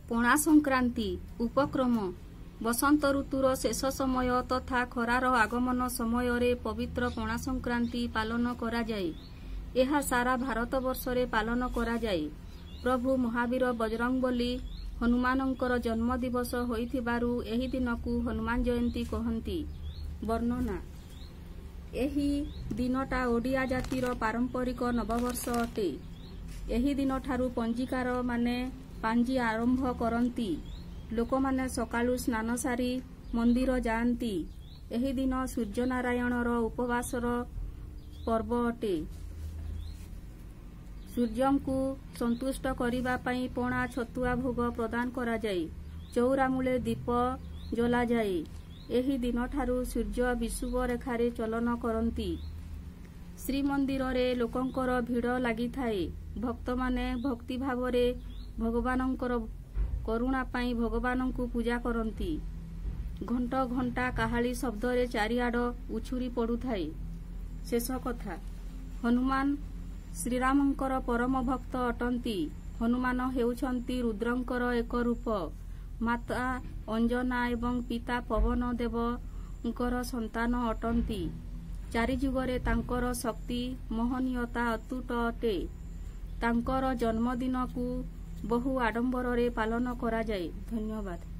ପଣା ସଂକ୍ରାନ୍ତି ଉପକ୍ରମ ବସନ୍ତ ଋତୁର ଶେଷ ସମୟ ତଥା ଖରାର ଆଗମନ ସମୟରେ ପବିତ୍ର ପଣା ସଂକ୍ରାନ୍ତି ପାଳନ କରାଯାଏ। ଏହା ସାରା ଭାରତବର୍ଷରେ ପାଳନ କରାଯାଏ। ପ୍ରଭୁ ମହାବୀର ବଜରଙ୍ଗବଲି ହନୁମାନଙ୍କର ଜନ୍ମ ଦିବସ ହୋଇଥିବାରୁ ଏହି ଦିନକୁ ହନୁମାନ ଜୟନ୍ତୀ କହନ୍ତି। ବର୍ଣ୍ଣନା ଏହି ଦିନଟା ଓଡ଼ିଆ ଜାତିର ପାରମ୍ପରିକ ନବବର୍ଷ ଅଟେ। ଏହି ଦିନଠାରୁ ପଞ୍ଜିକାର ମାନେ ପାଞ୍ଜି ଆରମ୍ଭ କରନ୍ତି। ଲୋକମାନେ ସକାଳୁ ସ୍ନାନ ସାରି ମନ୍ଦିର ଯାଆନ୍ତି। ଏହି ଦିନ ସୂର୍ଯ୍ୟନାରାୟଣର ଉପବାସର ପର୍ବ ଅଟେ। ସୂର୍ଯ୍ୟଙ୍କୁ ସନ୍ତୁଷ୍ଟ କରିବା ପାଇଁ ପଣା ଛତୁଆ ଭୋଗ ପ୍ରଦାନ କରାଯାଏ। ଚଉରା ମୂଳେ ଦୀପ ଜଳାଯାଏ। ଏହି ଦିନଠାରୁ ସୂର୍ଯ୍ୟ ବିଷୁବ ରେଖାରେ ଚଳନ କରନ୍ତି। ଶ୍ରୀମନ୍ଦିରରେ ଲୋକଙ୍କର ଭିଡ଼ ଲାଗିଥାଏ। ଭକ୍ତମାନେ ଭକ୍ତିଭାବରେ ଭଗବାନଙ୍କର କରୁଣା ପାଇଁ ଭଗବାନଙ୍କୁ ପୂଜା କରନ୍ତି। ଘଣ୍ଟ ଘଣ୍ଟା କାହାଳି ଶବ୍ଦରେ ଚାରିଆଡ଼ ଉଛୁଳି ପଡ଼ୁଥାଏ। ଶେଷ କଥା, ହନୁମାନ ଶ୍ରୀରାମଙ୍କର ପରମ ଭକ୍ତ ଅଟନ୍ତି। ହନୁମାନ ହେଉଛନ୍ତି ରୁଦ୍ରଙ୍କର ଏକ ରୂପ। ମାତା ଅଞ୍ଜନା ଏବଂ ପିତା ପବନ ଦେବଙ୍କର ସନ୍ତାନ ଅଟନ୍ତି। ଚାରିଯୁଗରେ ତାଙ୍କର ଶକ୍ତି ମହନୀୟତା ଅତୁଟ ଅଟେ। ତାଙ୍କର ଜନ୍ମଦିନକୁ ବହୁ ଆଡମ୍ବରରେ ପାଳନ କରାଯାଏ। ଧନ୍ୟବାଦ।